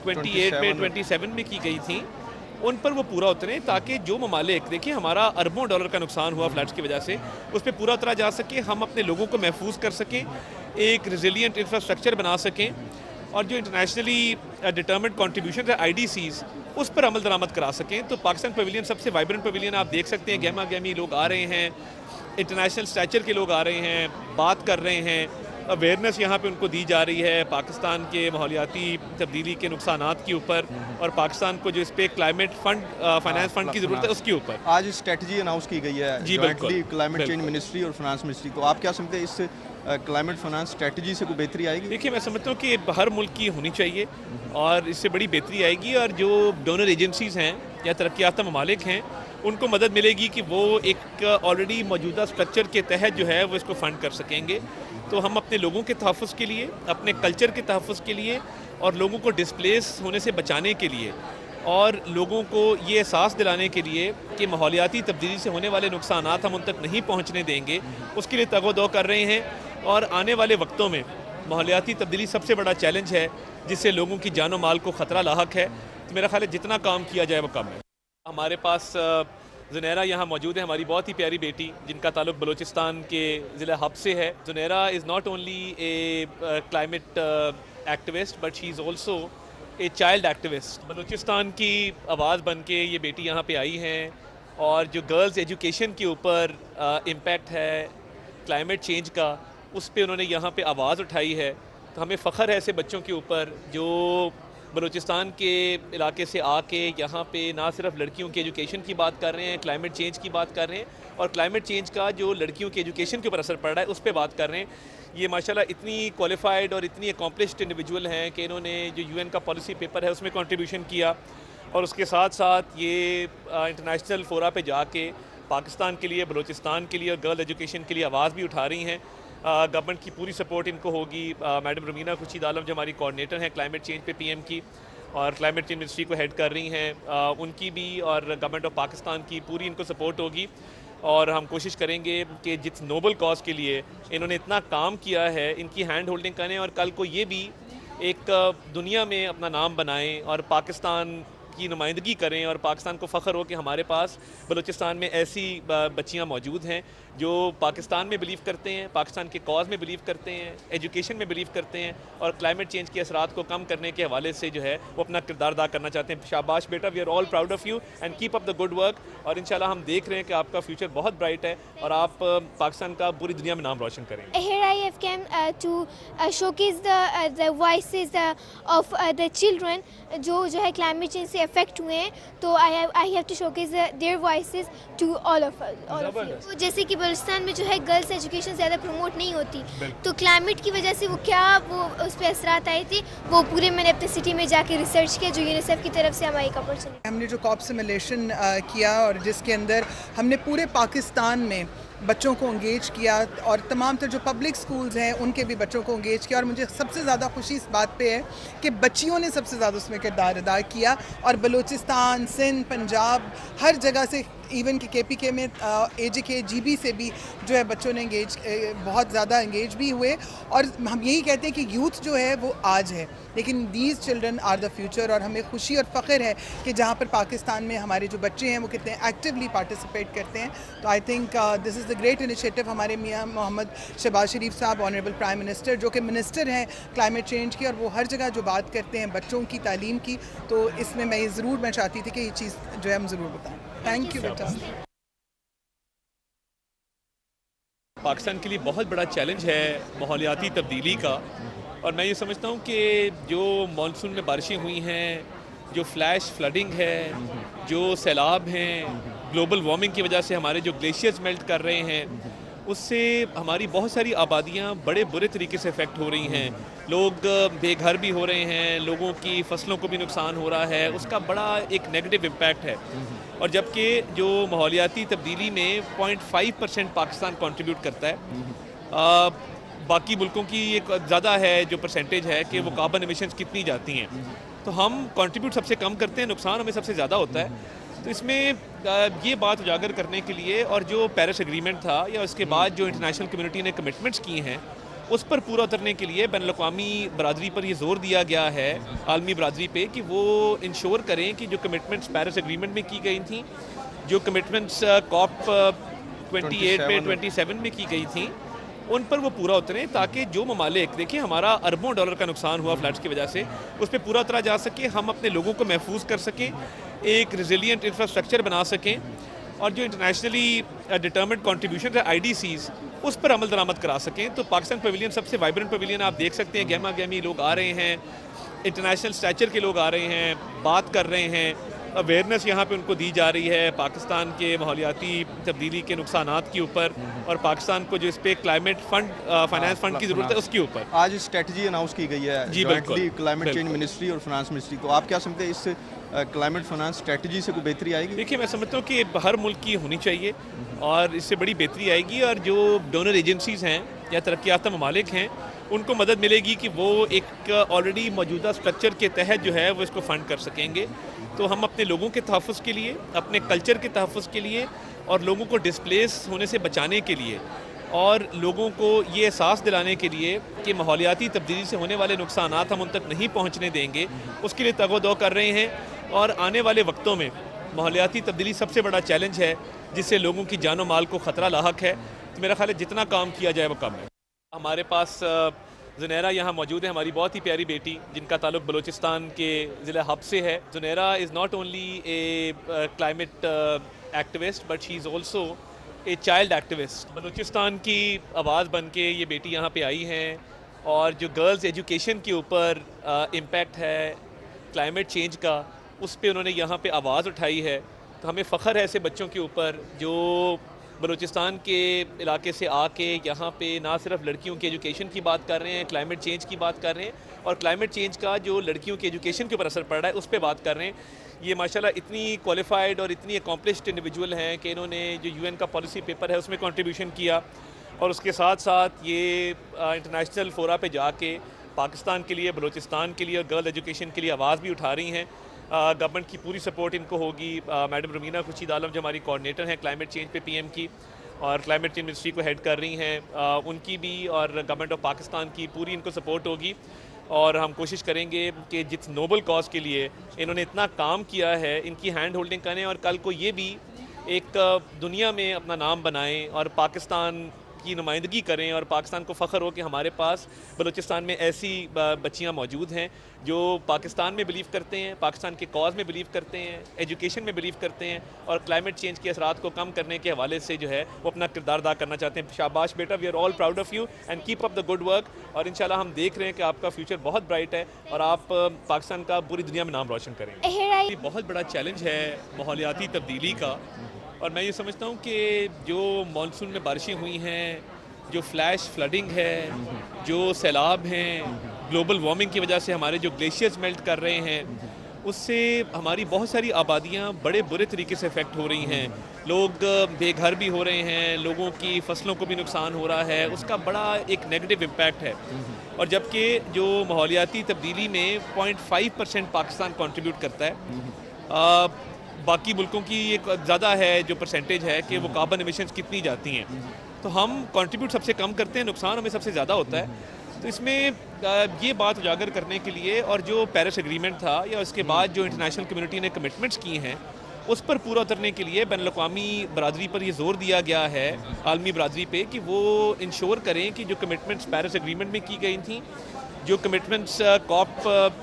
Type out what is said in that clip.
28 میں 27 میں کی گئی تھیں ان پر وہ پورا اتریں، تاکہ جو ممالک دیکھیں ہمارا اربوں ڈالر کا نقصان ہوا فلڈس کی وجہ سے، اس پہ پورا اترا جا سکے، ہم اپنے لوگوں کو محفوظ کر سکیں، ایک ریزیلینٹ انفراسٹرکچر بنا سکیں، اور جو انٹرنیشنلی ڈٹرمنڈ کنٹریبیوشن ہے IDCs اس پر عمل درآمد کرا سکیں۔ تو پاکستان پویلین سب سے وائبرنٹ پویلین آپ دیکھ سکتے ہیں، گہما گہمی لوگ آ رہے ہیں، انٹرنیشنل اسٹیچر کے لوگ آ رہے ہیں، بات کر رہے ہیں، اویئرنیس یہاں پہ ان کو دی جا رہی ہے پاکستان کے ماحولیاتی تبدیلی کے نقصانات کے اوپر، اور پاکستان کو جو اس پہ کلائمیٹ فنڈ فائنانس فنڈ کی ضرورت ہے اس کے اوپر۔ آج اسٹریٹجی اناؤنس کی گئی ہے جی جوائنٹلی کلائمیٹ چینج بالکل منسٹری اور فنانس منسٹری، تو آپ کیا سمجھتے ہیں اس سے کلائمیٹ فنانس اسٹریٹجی سے کوئی بہتری آئے گی؟ دیکھیے میں سمجھتا ہوں کہ ہر ملک کی ہونی چاہیے اور اس سے بڑی بہتری آئے گی، اور جو ڈونر ایجنسیز ہیں یا ترقی یافتہ ممالک ہیں ان کو مدد ملے گی کہ وہ ایک آلریڈی موجودہ اسٹرکچر کے تحت جو ہے وہ اس کو فنڈ کر سکیں گے۔ تو ہم اپنے لوگوں کے تحفظ کے لیے، اپنے کلچر کے تحفظ کے لیے، اور لوگوں کو ڈسپلیس ہونے سے بچانے کے لیے، اور لوگوں کو یہ احساس دلانے کے لیے کہ ماحولیاتی تبدیلی سے ہونے والے نقصانات ہم ان تک نہیں پہنچنے دیں گے، اس کے لیے تگ و دو کر رہے ہیں۔ اور آنے والے وقتوں میں ماحولیاتی تبدیلی سب سے بڑا چیلنج ہے جس سے لوگوں کی جان و مال کو خطرہ لاحق ہے، تو میرا خیال ہے جتنا کام کیا جائے وہ کم ہے۔ ہمارے پاس زنیرہ یہاں موجود ہے، ہماری بہت ہی پیاری بیٹی جن کا تعلق بلوچستان کے ضلع حب سے ہے۔ Zunaira is not only a climate activist but she is also a child activist. Balochistan کی آواز بن کے یہ بیٹی یہاں پہ آئی ہیں، اور جو گرلز ایجوکیشن کے اوپر امپیکٹ ہے کلائمیٹ چینج کا، اس پہ انہوں نے یہاں پہ آواز اٹھائی ہے۔ تو ہمیں فخر ہے ایسے بچوں کے اوپر جو بلوچستان کے علاقے سے آ کے یہاں پہ نہ صرف لڑکیوں کی ایجوکیشن کی بات کر رہے ہیں، کلائمیٹ چینج کی بات کر رہے ہیں، اور کلائمیٹ چینج کا جو لڑکیوں کی ایجوکیشن کے اوپر اثر پڑ رہا ہے اس پہ بات کر رہے ہیں۔ یہ ماشاءاللہ اتنی کوالیفائڈ اور اتنی اکمپلشڈ انڈیویجول ہیں کہ انہوں نے جو UN کا پالیسی پیپر ہے اس میں کنٹریبیوشن کیا، اور اس کے ساتھ ساتھ یہ انٹرنیشنل فورا پہ جا کے پاکستان کے لیے، بلوچستان کے لیے اور گرل ایجوکیشن کے لیے آواز بھی اٹھا رہی ہیں۔ گورنمنٹ کی پوری سپورٹ ان کو ہوگی۔ میڈم رومینہ خورشید عالم جو ہماری کوآرڈینیٹر ہیں کلائمیٹ چینج پہ PM کی، اور کلائمیٹ چینج منسٹری کو ہیڈ کر رہی ہیں، ان کی بھی اور گورنمنٹ آف پاکستان کی پوری ان کو سپورٹ ہوگی، اور ہم کوشش کریں گے کہ جس نوبل کاز کے لیے انہوں نے اتنا کام کیا ہے ان کی ہینڈ ہولڈنگ کریں، اور کل کو یہ بھی ایک دنیا میں اپنا نام بنائیں اور پاکستان کی نمائندگی کریں، اور پاکستان کو فخر ہو کہ ہمارے پاس بلوچستان میں ایسی بچیاں موجود ہیں جو پاکستان میں بلیو کرتے ہیں، پاکستان کے کاز میں بلیو کرتے ہیں، ایجوکیشن میں بلیو کرتے ہیں، اور کلائمیٹ چینج کے اثرات کو کم کرنے کے حوالے سے جو ہے وہ اپنا کردار ادا کرنا چاہتے ہیں۔ شاباش بیٹا، we are all proud of you and keep up the good work, اور انشاءاللہ ہم دیکھ رہے ہیں کہ آپ کا فیوچر بہت برائٹ ہے اور آپ پاکستان کا پوری دنیا میں نام روشن کریں گے۔ Here I have come to showcase the voices of the children جو ہے climate change سے affect ہوئے ہیں، تو I have to showcase their voices to all of you۔ جیسے کہ بلوچستان میں جو ہے گرلس ایجوکیشن زیادہ پروموٹ نہیں ہوتی، تو کلائمیٹ کی وجہ سے وہ کیا وہ اس پہ اثرات آئے تھے، وہ پورے میں نے اپنے سٹی میں جا کے ریسرچ کیا جو UNICEF کی طرف سے ہماری کور چلی۔ ہم نے جو کاپ سیمولیشن کیا اور جس کے اندر ہم نے پورے پاکستان میں بچوں کو انگیج کیا، اور تمام تر جو پبلک سکولز ہیں ان کے بھی بچوں کو انگیج کیا، اور مجھے سب سے زیادہ خوشی اس بات پہ ہے کہ بچیوں نے سب سے زیادہ اس میں کردار ادا کیا، اور بلوچستان، سندھ، پنجاب، ہر جگہ سے، ایون کہ KPK میں AJK GB سے بھی جو ہے بچوں نے بہت زیادہ انگیج بھی ہوئے، اور ہم یہی کہتے ہیں کہ یوتھ جو ہے وہ آج ہے، لیکن these children are the future, اور ہمیں خوشی اور فخر ہے کہ جہاں پر پاکستان میں ہمارے جو بچے ہیں وہ کتنے ایکٹیولی پارٹیسپیٹ کرتے ہیں۔ تو I think this is the great initiative ہمارے میاں محمد شہباز شریف صاحب، آنریبل پرائم منسٹر، جو کہ منسٹر ہیں کلائمیٹ چینج کی، اور وہ ہر جگہ جو بات کرتے ہیں بچوں کی تعلیم کی، تو اس میں میں چاہتی تھی کہ یہ چیز جو ہے ہم ضرور بتائیں۔ تھینک یو بیٹا۔ پاکستان کے لیے بہت بڑا چیلنج ہے ماحولیاتی تبدیلی کا، اور میں یہ سمجھتا ہوں کہ جو مانسون میں بارشیں ہوئی ہیں، جو فلیش فلڈنگ ہے، جو سیلاب ہیں، گلوبل وارمنگ کی وجہ سے ہمارے جو گلیشیئرز میلٹ کر رہے ہیں، اس سے ہماری بہت ساری آبادیاں بڑے برے طریقے سے افیکٹ ہو رہی ہیں، لوگ بے گھر بھی ہو رہے ہیں، لوگوں کی فصلوں کو بھی نقصان ہو رہا ہے، اس کا بڑا ایک نیگیٹو امپیکٹ ہے۔ اور جبکہ جو ماحولیاتی تبدیلی میں 0.5% پاکستان کنٹریبیوٹ کرتا ہے، باقی ملکوں کی ایک زیادہ ہے جو پرسنٹیج ہے کہ وہ کاربن ایمیشنز کتنی جاتی ہیں، تو ہم کنٹریبیوٹ سب سے کم کرتے ہیں، نقصان ہمیں سب سے زیادہ ہوتا ہے۔ تو اس میں یہ بات اجاگر کرنے کے لیے، اور جو پیرس ایگریمنٹ تھا یا اس کے بعد جو انٹرنیشنل کمیونٹی نے کمٹمنٹس کی ہیں، اس پر پورا اترنے کے لیے بین الاقوامی برادری پر یہ زور دیا گیا ہے، عالمی برادری پہ، کہ وہ انشور کریں کہ جو کمٹمنٹس پیرس ایگریمنٹ میں کی گئی تھیں، جو کمٹمنٹس کاپ 28 میں 27 میں کی گئی تھیں، ان پر وہ پورا اتریں، تاکہ جو ممالک، دیکھیں ہمارا اربوں ڈالر کا نقصان ہوا فلڈس کی وجہ سے، اس پہ پورا اترا جا سکے، ہم اپنے لوگوں کو محفوظ کر سکیں، ایک ریزیلینٹ انفراسٹرکچر بنا سکیں، اور جو انٹرنیشنلی ڈٹرمنڈ کنٹریبیوشن ہے IDCs، اس پر عمل درآمد کرا سکیں۔ تو پاکستان پویلین سب سے وائبرنٹ پویلین آپ دیکھ سکتے ہیں، گہما گہمی لوگ آ رہے ہیں، انٹرنیشنل اسٹیچر کے لوگ آ رہے ہیں، بات کر رہے ہیں، اویئرنیس یہاں پہ ان کو دی جا رہی ہے پاکستان کے ماحولیاتی تبدیلی کے نقصانات کے اوپر، اور پاکستان کو جو اس پہ کلائمیٹ فنڈ فائنانس فنڈ کی ضرورت ہے اس کے اوپر۔ آج اسٹریٹجی اناؤنس کی گئی ہے جی بالکل، جوائنٹلی کلائمیٹ چینج بالکل۔ منسٹری اور فنانس منسٹری، تو آپ کیا سمجھتے ہیں اس سے کلائمیٹ فنانس اسٹریٹجی سے کوئی بہتری آئے گی؟ دیکھیے میں سمجھتا ہوں کہ ہر ملک کی ہونی چاہیے اور اس سے بڑی بہتری آئے گی، اور جو ڈونر ایجنسیز ہیں یا ترقی یافتہ ممالک ہیں ان کو مدد ملے گی کہ وہ ایک آلریڈی موجودہ سٹرکچر کے تحت جو ہے وہ اس کو فنڈ کر سکیں گے۔ تو ہم اپنے لوگوں کے تحفظ کے لیے، اپنے کلچر کے تحفظ کے لیے، اور لوگوں کو ڈسپلیس ہونے سے بچانے کے لیے، اور لوگوں کو یہ احساس دلانے کے لیے کہ ماحولیاتی تبدیلی سے ہونے والے نقصانات ہم ان تک نہیں پہنچنے دیں گے، اس کے لیے تگ و دو کر رہے ہیں۔ اور آنے والے وقتوں میں ماحولیاتی تبدیلی سب سے بڑا چیلنج ہے جس سے لوگوں کی جان و مال کو خطرہ لاحق ہے، تو میرا خیال ہے جتنا کام کیا جائے وہ کم ہے۔ ہمارے پاس زنیرہ یہاں موجود ہے، ہماری بہت ہی پیاری بیٹی جن کا تعلق بلوچستان کے ضلع حب سے ہے۔ Zunaira is not only a climate activist but she is also a child activist. Balochistan کی آواز بن کے یہ بیٹی یہاں پہ آئی ہیں، اور جو گرلز ایجوکیشن کے اوپر امپیکٹ ہے کلائمیٹ چینج کا، اس پہ انہوں نے یہاں پہ آواز اٹھائی ہے۔ تو ہمیں فخر ہے ایسے بچوں کے اوپر جو بلوچستان کے علاقے سے آ کے یہاں پہ نہ صرف لڑکیوں کی ایجوکیشن کی بات کر رہے ہیں، کلائمیٹ چینج کی بات کر رہے ہیں، اور کلائمیٹ چینج کا جو لڑکیوں کی ایجوکیشن کے اوپر اثر پڑ رہا ہے اس پہ بات کر رہے ہیں۔ یہ ماشاءاللہ اتنی کوالیفائڈ اور اتنی اکمپلشڈ انڈیویجول ہیں کہ انہوں نے جو UN کا پالیسی پیپر ہے اس میں کنٹریبیوشن کیا، اور اس کے ساتھ ساتھ یہ انٹرنیشنل فورا پہ جا کے پاکستان کے لیے، بلوچستان کے لیے اور گرل ایجوکیشن کے لیے آواز بھی اٹھا رہی ہیں۔ گورنمنٹ کی پوری سپورٹ ان کو ہوگی۔ میڈم رومینہ خورشید عالم جو ہماری کوآرڈینیٹر ہیں کلائمیٹ چینج پہ PM کی، اور کلائمیٹ چینج منسٹری کو ہیڈ کر رہی ہیں، ان کی بھی اور گورنمنٹ آف پاکستان کی پوری ان کو سپورٹ ہوگی، اور ہم کوشش کریں گے کہ جس نوبل کاز کے لیے انہوں نے اتنا کام کیا ہے ان کی ہینڈ ہولڈنگ کریں، اور کل کو یہ بھی ایک دنیا میں اپنا نام بنائیں اور پاکستان کی نمائندگی کریں، اور پاکستان کو فخر ہو کہ ہمارے پاس بلوچستان میں ایسی بچیاں موجود ہیں جو پاکستان میں بلیو کرتے ہیں، پاکستان کے کاز میں بلیو کرتے ہیں، ایجوکیشن میں بلیو کرتے ہیں، اور کلائمیٹ چینج کے اثرات کو کم کرنے کے حوالے سے جو ہے وہ اپنا کردار ادا کرنا چاہتے ہیں۔ شاباش بیٹا، we are all proud of you and keep up the good work, اور انشاءاللہ ہم دیکھ رہے ہیں کہ آپ کا فیوچر بہت برائٹ ہے اور آپ پاکستان کا پوری دنیا میں نام روشن کریں گے۔ یہ بہت بڑا چیلنج ہے ماحولیاتی تبدیلی کا، اور میں یہ سمجھتا ہوں کہ جو مانسون میں بارشیں ہوئی ہیں، جو فلیش فلڈنگ ہے، جو سیلاب ہیں، گلوبل وارمنگ کی وجہ سے ہمارے جو گلیشیئرز میلٹ کر رہے ہیں، اس سے ہماری بہت ساری آبادیاں بڑے برے طریقے سے افیکٹ ہو رہی ہیں، لوگ بے گھر بھی ہو رہے ہیں، لوگوں کی فصلوں کو بھی نقصان ہو رہا ہے، اس کا بڑا ایک نیگیٹو امپیکٹ ہے۔ اور جبکہ جو ماحولیاتی تبدیلی میں 0.5% پاکستان کنٹریبیوٹ کرتا ہے، باقی ملکوں کی ایک زیادہ ہے جو پرسنٹیج ہے کہ وہ کاربن ایمیشنز کتنی جاتی ہیں، تو ہم کنٹریبیوٹ سب سے کم کرتے ہیں، نقصان ہمیں سب سے زیادہ ہوتا ہے۔ تو اس میں یہ بات اجاگر کرنے کے لیے، اور جو پیرس ایگریمنٹ تھا یا اس کے بعد جو انٹرنیشنل کمیونٹی نے کمٹمنٹس کی ہیں اس پر پورا اترنے کے لیے بین الاقوامی برادری پر یہ زور دیا گیا ہے، عالمی برادری پہ، کہ وہ انشور کریں کہ جو کمٹمنٹس پیرس ایگریمنٹ میں کی گئی تھیں، جو کمٹمنٹس کاپ